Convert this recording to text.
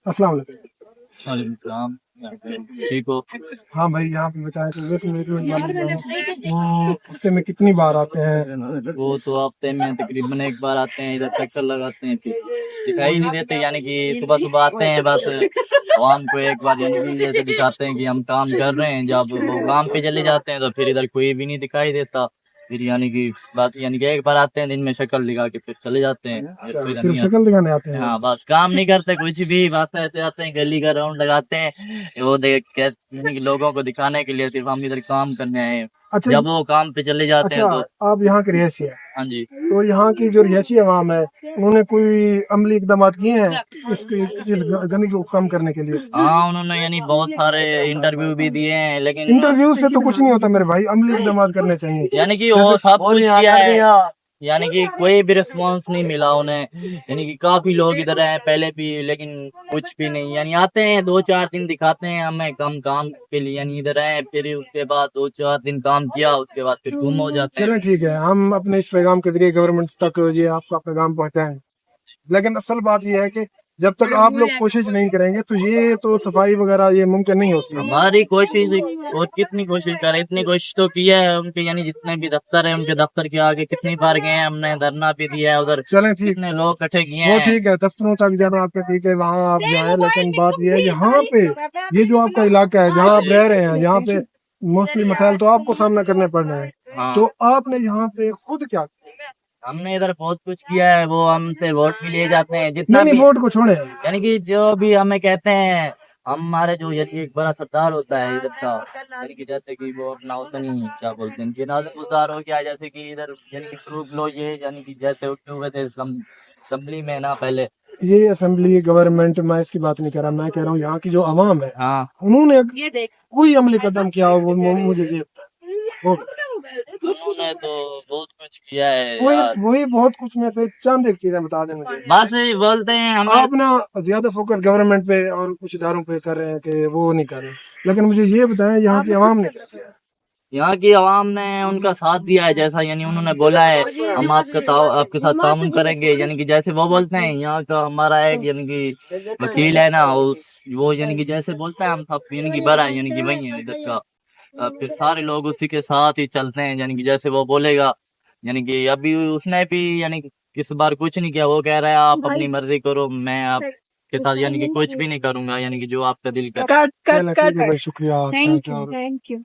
अस्सलाम वालेकुम। वालेकुम सलाम। ठीक हो? हाँ भाई, यहाँ पे बताया तो वैसे मेरे वो हफ्ते में कितनी बार आते हैं? वो तो हफ्ते में तकरीबन एक बार आते हैं, इधर चक्कर लगाते हैं, फिर दिखाई नहीं देते। यानी कि सुबह सुबह आते हैं बस, आवाम को एक बार यानी कि जैसे दिखाते हैं कि हम काम कर रहे हैं। जब वो काम पे चले जाते हैं तो फिर इधर कोई भी नहीं दिखाई देता। फिर यानी कि बात यानी कि एक बार आते हैं दिन में, शक्ल दिखा के फिर चले जाते हैं, फिर तो इधर सिर्फ नहीं शक्ल आते। दिखाने आते हैं? हाँ बस, काम नहीं करते कुछ भी, बस ऐसे आते हैं, गली का राउंड लगाते हैं, वो देख के यानी कि लोगों को दिखाने के लिए सिर्फ हम इधर काम करने आए हैं। अच्छा। जब वो काम पे चले जाते अच्छा, हैं तो आप यहाँ के रिहायशी है? हाँ जी। तो यहाँ की जो रिहायशी आवाम है, उन्होंने कोई अमली इकदाम किए हैं इस गंदगी को कम करने के लिए? हाँ, उन्होंने यानी बहुत सारे इंटरव्यू भी दिए हैं, लेकिन इंटरव्यू से तो कुछ नहीं होता मेरे भाई, अमली इकदाम करने चाहिए। यानी कि वो सब कुछ किया है, यानी कि कोई भी रिस्पॉन्स नहीं मिला उन्हें। यानी कि काफी लोग इधर हैं पहले भी, लेकिन कुछ भी नहीं। यानी आते हैं 2-4 दिन दिखाते हैं हमें कम काम के लिए, यानी इधर हैं, फिर उसके बाद 2-4 दिन काम किया, उसके बाद फिर गुम हो जाते हैं। चलें ठीक है, हम अपने इस पैगाम के जरिए गवर्नमेंट तक ये आपका पैगाम पहुंचाएं। लेकिन असल बात यह है कि जब तक आप लोग कोशिश नहीं करेंगे तो ये तो सफाई वगैरह ये मुमकिन नहीं हो सकता। हमारी कोशिश, और कितनी कोशिश करें, इतनी कोशिश तो की है। उनके यानी जितने भी दफ्तर है, उनके दफ्तर के आगे कितनी बार गए हैं, हमने धरना भी दिया है उधर, चलें ठीक, कितने लोग इकट्ठे किए वो हैं। ठीक है, दफ्तरों तक जाना आपका ठीक है, वहाँ आप जाए। लेकिन बात यह है यहाँ पे, ये जो आपका इलाका है जहाँ आप रह रहे हैं, यहाँ पे मोस्टली मसाइल तो आपको सामना करने पड़ रहे हैं। हाँ, तो आपने यहाँ पे खुद क्या किया? हमने इधर बहुत कुछ किया है। वो हमसे वोट भी लिए जाते हैं, जितना नहीं भी वोट को छोड़े, यानी कि जो भी हमें कहते हैं, हमारे जो यानी एक बड़ा सरदार होता है इधर का, यानी कि जैसे कि वो अपना होता नहीं, क्या बोलते हैं, कि नाज़िम उतार हो गया, जैसे कि इधर यानी कि प्रूफ लो ये, यानी कि जैसे उठे हुए थे असेंबली में ना पहले। ये असेंबली गवर्नमेंट मैं इसकी बात नहीं कर रहा, मैं कह रहा हूँ यहाँ की जो आवाम है, हाँ, उन्होंने कोई अमली कदम किया हो वो मुझे ये वो उन्होंने तो बहुत कुछ किया है वही यार। वही बहुत कुछ में से चंद एक चीजें बता दें मुझे। बस ये बोलते हैं हमें, आप ना ज्यादा फोकस गवर्नमेंट पे और कुछ इदारों पे कर रहे हैं कि वो नहीं कर रहे, लेकिन मुझे ये बताएं यहाँ की आवाम ने क्या किया? यहाँ की आवाम ने उनका साथ दिया है, जैसा यानी उन्होंने बोला है हम आपके साथ ताउन करेंगे। यानी कि जैसे वो बोलते हैं, यहाँ का हमारा एक यानी कि वकील है ना, वो यानी कि जैसे बोलता है हम सब यानी कि बड़ा यानी कि वही है इधर का। फिर सारे लोग उसी के साथ ही चलते हैं, यानी कि जैसे वो बोलेगा। यानी कि अभी उसने भी यानी कि इस बार कुछ नहीं किया, वो कह रहा है आप अपनी मर्जी करो, मैं आपके साथ यानी कि कुछ भी नहीं करूंगा, यानी कि जो आपका दिल करे। चलो ठीक है भाई, शुक्रिया। Thank you.